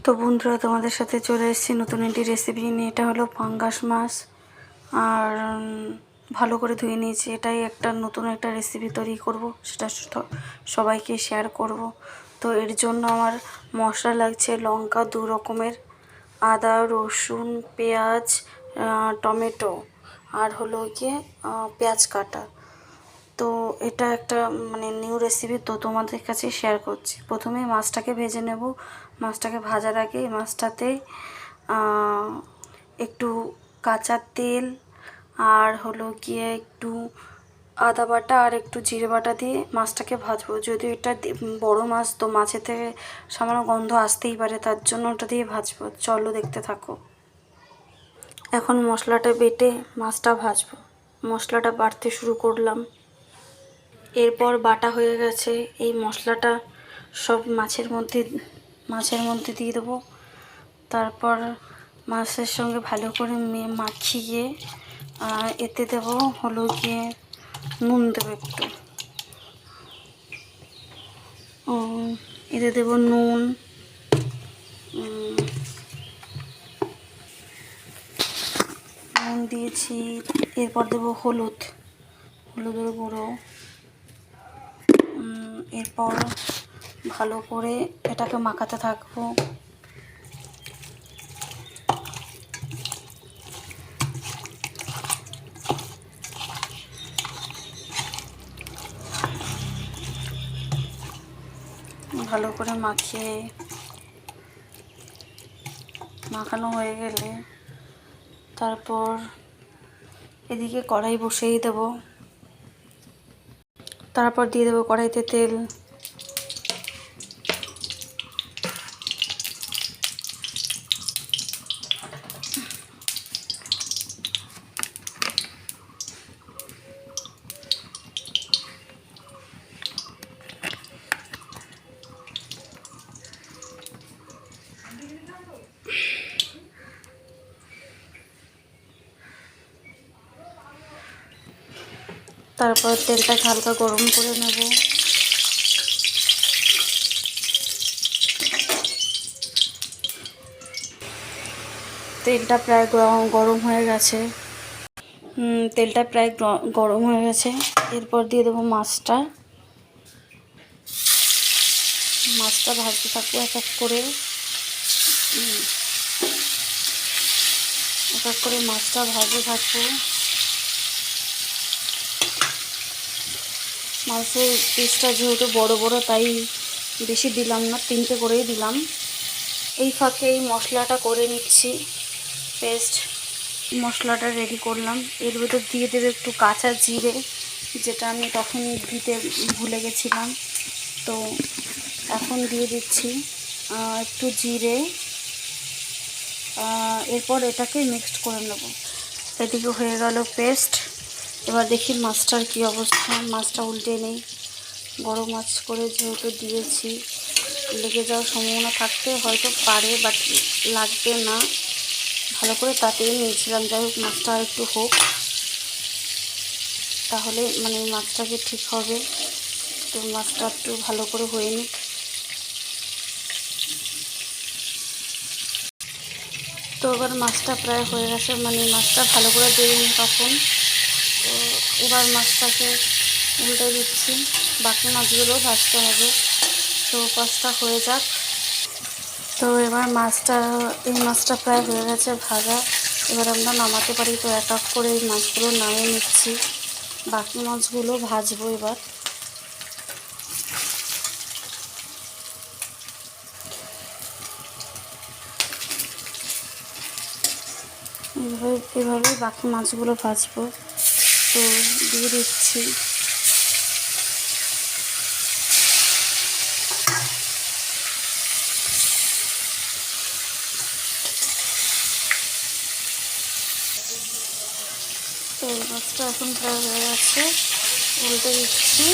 তো বন্ধুরা, তোমাদের সাথে চলে এসেছি নতুন একটি রেসিপি নিয়ে। এটা হলো পাঙ্গাস মাছ। আর ভালো করে ধুয়ে নিয়েছি। এটাই একটা নতুন একটা রেসিপি তৈরি করব, সেটা সবাইকে শেয়ার করব। তো এর জন্য আমার মশলা লাগছে লঙ্কা 2 রকমের, আদা, রসুন, পেঁয়াজ, টমেটো, আর হলো গিয়ে পেঁয়াজ কাটা। তো এটা একটা নিউ রেসিপি, তো তোমাদের কাছে শেয়ার করছি। প্রথমে মাছটাকে ভেজে নেব। মাছটাকে ভাজার আগে মাছটাতে একটু কাঁচা তেল আর হলো গিয়ে একটু আদা বাটা আর একটু জিরে বাটা দিয়ে মাছটাকে ভাজবো। যদিও এটা বড় মাছ, তো মাছের থেকে সামান্য গন্ধ আসতেই পারে, তার জন্য ওটা দিয়ে ভাজবো। চলো দেখতে থাকো। এখন মশলাটা বেটে মাছটা ভাজবো। মশলাটা বাটতে শুরু করলাম। এরপর বাটা হয়ে গেছে এই মশলাটা সব মাছের মধ্যে দিয়ে দেবো। তারপর মাছের সঙ্গে ভালো করে মাখিয়ে এতে দেবো হলো গিয়ে নুন, দেবো একটু, এতে দেবো নুন, দিয়েছি। এরপর দেবো হলুদের গুঁড়ো। এরপর ভালো করে এটাকে মাখাতে থাকবো। ভালো করে মাখানো হয়ে গেলে তারপর এদিকে কড়াই বসিয়ে দেবো। তারপর দিয়ে দেবো কড়াইতে তেল। তারপর তেলটাকে হালকা গরম করে নেব। তেলটা প্রায় গরম হয়ে গেছে। এরপর দিয়ে দেবো মাছটা ভাজতে থাকবো এক এক করে মাছটা ভাজতে থাকবো। মাছের পিসটা যেহেতু বড় বড়, তাই বেশি দিলাম না, 3টে করেই দিলাম। এই ফাঁকে এই মশলাটা করে নিচ্ছি। পেস্ট মশলাটা রেডি করলাম। এর ভেতর দিয়ে দেবে একটু কাঁচা জিরে, যেটা আমি তখন দিতে ভুলে গেছিলাম, তো এখন দিয়ে দিচ্ছি একটু জিরে। এরপর এটাকে মিক্সড করে নেব। এদিকে হয়ে গেল পেস্ট। এবার দেখি মাছটার কী অবস্থা। মাছটা উল্টে নেই, বড় মাছ করে যেহেতু দিয়েছি, লেগে যাওয়ার সম্ভাবনা থাকতে হয়তো পারে, বাট লাগবে না। ভালো করে তাতেই নিয়েছিলাম। যাই হোক, মাছটা আর একটু হোক, তাহলে মাছটাকে ঠিক হবে। তো মাছটা একটু ভালো করে হয়ে নিক। তো এবার মাছটা প্রায় হয়ে গেছে, মাছটা ভালো করে দিইনি তখন। তো এবার মাছটাকে উল্টে দিচ্ছি। বাকি মাছগুলো ভাজতে হবে। তো কাজটা হয়ে যাক। তো এবার এই মাছটা প্রায় হয়ে গেছে ভাজা। এবার আমরা নামাতে পারি। তো এক এক করে এই মাছগুলো নামিয়ে নিচ্ছি। বাকি মাছগুলো ভাজবো এবার। এভাবেই বাকি মাছগুলো ভাজবো। তো দিয়ে দিচ্ছি। তো এই মাছটা এখন প্রায় হয়ে গেছে, উল্টে দিচ্ছি।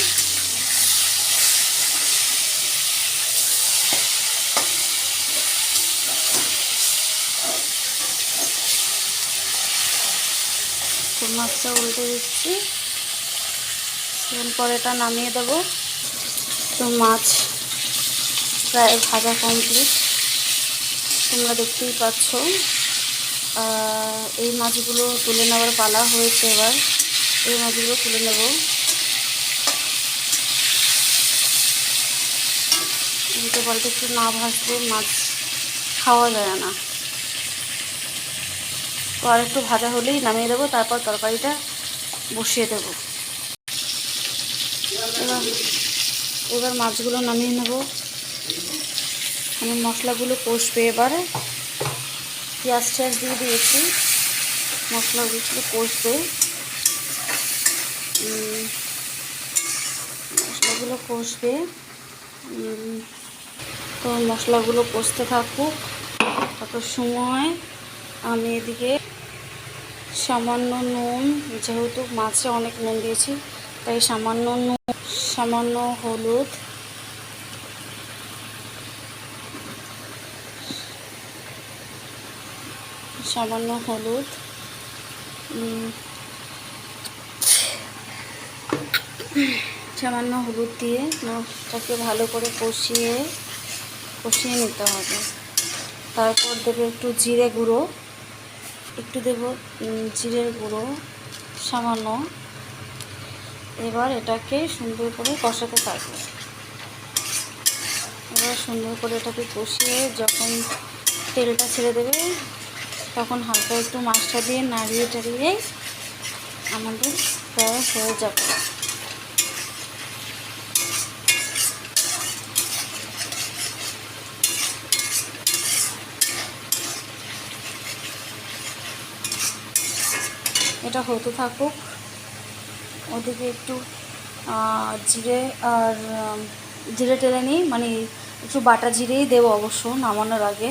তো মাছটা উল্টে দিচ্ছি, এরপর এটা নামিয়ে দেবো। তো মাছ প্রায় ভাজা কমপ্লিট। তোমরা দেখতেই পাচ্ছ। এই মাছগুলো তুলে নেওয়ার পালা হয়েছে। এবার এই মাছগুলো তুলে নেব। উল্টে পাল্টে একটু না ভাজলে মাছ খাওয়া যায় না। তো আর একটু ভাজা হলেই নামিয়ে দেবো, তারপর তরকারিটা বসিয়ে দেবো। এবার মাছগুলো নামিয়ে নেব। আমি মশলাগুলো কষবে। এবারে পেঁয়াজ টিয়াজ দিয়ে দিয়েছি, মশলাগুলো কষবে। মশলাগুলো কষবে। তো মশলাগুলো কষতে থাকুক। তত সময় আমি এদিকে সামান্য নুন, যেহেতু মাছে অনেক নুন দিয়েছি তাই সামান্য নুন, সামান্য হলুদ, সামান্য হলুদ, সামান্য হলুদ দিয়ে মাছটাকে ভালো করে কষিয়ে নিতে হবে। তারপর দেবো একটু জিরে গুঁড়ো, একটু দেব জিরের গুঁড়ো সামান্য। এবার এটাকে সুন্দর করে কষাতে থাকবে। এবার সুন্দর করে এটাকে কষিয়ে যখন তেলটা ছেড়ে দেবে তখন হালকা একটু মাছটা দিয়ে নাড়িয়ে টাড়িয়ে আমাদের প্রায় হয়ে যাবে। এটা হতে থাকুক। ওদিকে একটু জিরে আর জিরে টেলে নিই, মানে একটু বাটা জিরেই দেবো অবশ্য নামানোর আগে।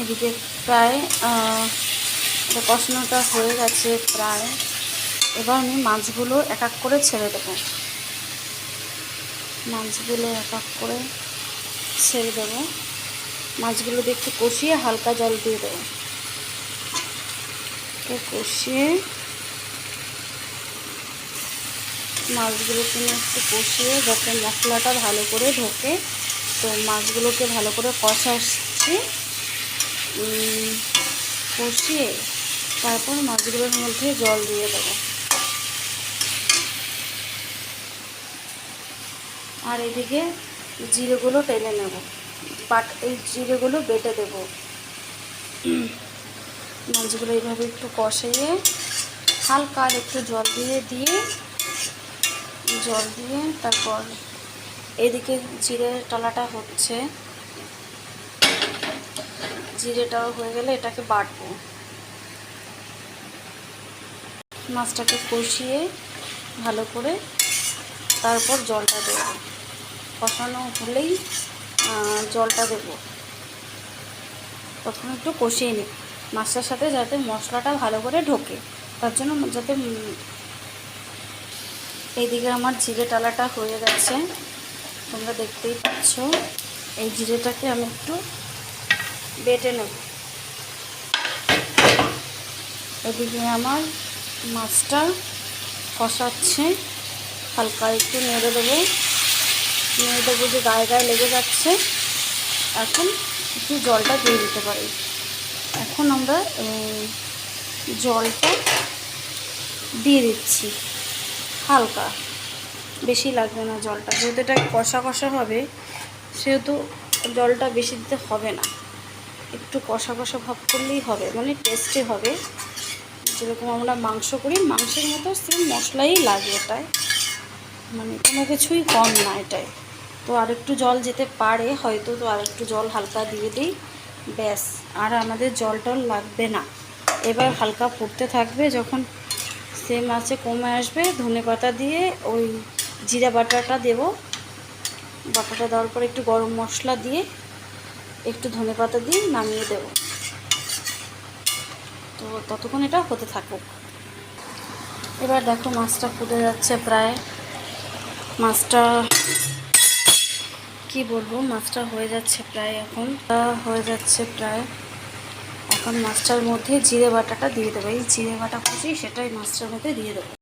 এদিকে প্রায় এটা কষানোটা হয়ে গেছে প্রায়। এবার আমি মাছগুলো এক এক করে ছেড়ে দেবো। মাছগুলো এক এক করে ছেড়ে দেবো। মাছগুলো দিয়ে একটু কষিয়ে হালকা জল দিয়ে দেবো। কষিয়ে মাছগুলোকে একটু কষিয়ে যাতে মশলাটা ভালো করে ঢোকে, তো মাছগুলোকে ভালো করে কষাচ্ছি। কষিয়ে তারপর মাছগুলোর মধ্যে জল দিয়ে দেবো। আর এদিকে জিরেগুলো টেনে নেব, এই জিরেগুলো বেটে দেব। মাছগুলো এইভাবে একটু কষিয়ে হালকা আর একটু জল দিয়ে তারপর এদিকে জিরে টালাটা হচ্ছে। জিরেটাও হয়ে গেলে এটাকে বাটবো। মাছটাকে কষিয়ে ভালো করে তারপর জলটা দেব। কষানো হলেই জলটা দেব। তখন একটু কষিয়ে নিই মাছটার সাথে, যাতে মশলাটা ভালো করে ঢোকে, তার জন্য যাতে। এইদিকে আমার জিরে টালাটা হয়ে গেছে, তোমরা দেখতেই পাচ্ছ। এই জিরেটাকে আমি একটু বেটে নেব। এদিকে আমার মাছটা কষাচ্ছে, হালকা একটু নেড়ে দেবো যে গায়ে গায়ে লেগে যাচ্ছে। এখন একটু জলটা দিয়ে দিতে পারি। এখন আমরা জলটা দিয়ে দিচ্ছি হালকা, বেশি লাগবে না জলটা। যেহেতু এটা কষা কষা হবে সেহেতু জলটা বেশি দিতে হবে না। একটু কষা কষা ভাব করলেই হবে, মানে টেস্টি হবে। যেরকম আমরা মাংস করি মাংসের মতো সেম মশলাই লাগে এটায়, মানে কোনো কিছুই কম না এটায়। তো আরেকটু জল যেতে পারে হয়তো, তো আরেকটু জল হালকা দিয়ে দিই, ব্যাস। আর আমাদের জল টল লাগবে না। এবার হালকা ফুটতে থাকবে, যখন সেম আছে কমে আসবে ধনেপাতা দিয়ে ওই জিরা বাটাটা দেব। বাটাটা দেওয়ার পর একটু গরম মশলা দিয়ে একটু ধনেপাতা দিয়ে নামিয়ে দেব। তো ততক্ষণ এটা হতে থাকুক। এবার দেখো মাছটা ফুটে যাচ্ছে প্রায়। মাছটা কি বলবো, মাছটা হয়ে যাচ্ছে প্রায়, এখন হয়ে যাচ্ছে প্রায়। এখন মাছটার মধ্যে জিরে বাটাটা দিয়ে দেবো। এই জিরে বাটা কুচি সেটাই মাছটার মধ্যে দিয়ে দেবো।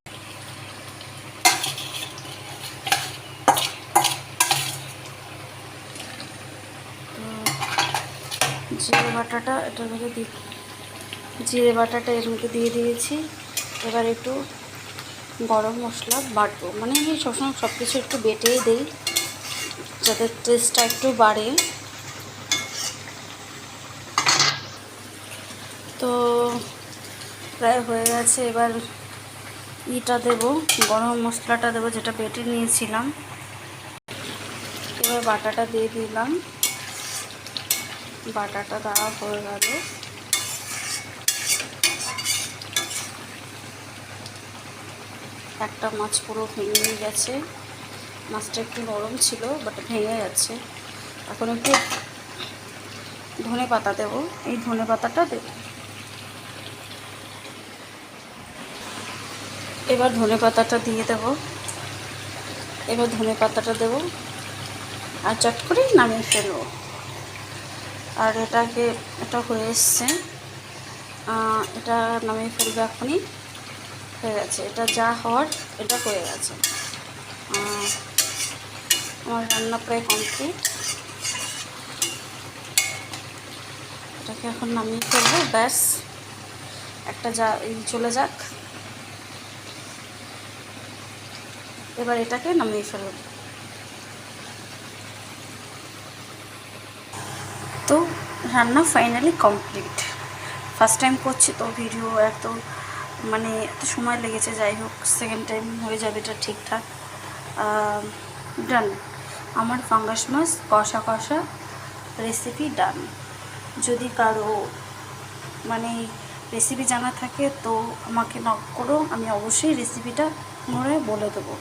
জিরে বাটাটা এটার মধ্যে জিরে বাটাটা এর মধ্যে দিয়ে দিয়েছি। এবার একটু গরম মশলা বাটবো, মানে আমি সবসময় সব কিছু একটু বেটেই দিই যাতে টেস্টটা একটু বাড়ে। তো প্রায় হয়ে গেছে। এবার দেবো, গরম মশলাটা দেবো যেটা বেটে নিয়েছিলাম। এবার বাটাটা দিয়ে দিলাম, বাটাটা দেওয়া হয়ে গেল। একটা মাছ পুরো ভেঙে গেছে, মাছটা একটু নরম ছিল বাট ভেঙে গেছে। এখন একটু ধনে পাতা দেবো, এই ধনে পাতাটা দেবো। এবার ধনে পাতাটা দিয়ে দেবো, এবার ধনে পাতাটা দেবো আর চট করে নামিয়ে ফেলবো। আর এটা হয়ে এসছে, এটা নামিয়ে ফেলবো এখনই। হয়ে গেছে, এটা যা হওয়ার এটা হয়ে গেছে। আমার রান্না প্রায় কমপ্লিট। এটাকে এখন নামিয়ে ফেলবো, ব্যাস একটা চলে যাক। এবার এটাকে নামিয়ে ফেলবো। তো রান্না ফাইনালি কমপ্লিট। ফার্স্ট টাইম করছি তো ভিডিও এত সময় লেগেছে, যাই হোক সেকেন্ড টাইম হয়ে যাবে এটা ঠিকঠাক। ডান, আমার ফাঙ্গাস মাছ কষা কষা রেসিপি ডান। যদি কারো রেসিপি জানা থাকে তো আমাকে নক করো, আমি অবশ্যই রেসিপিটা বলে দেবো।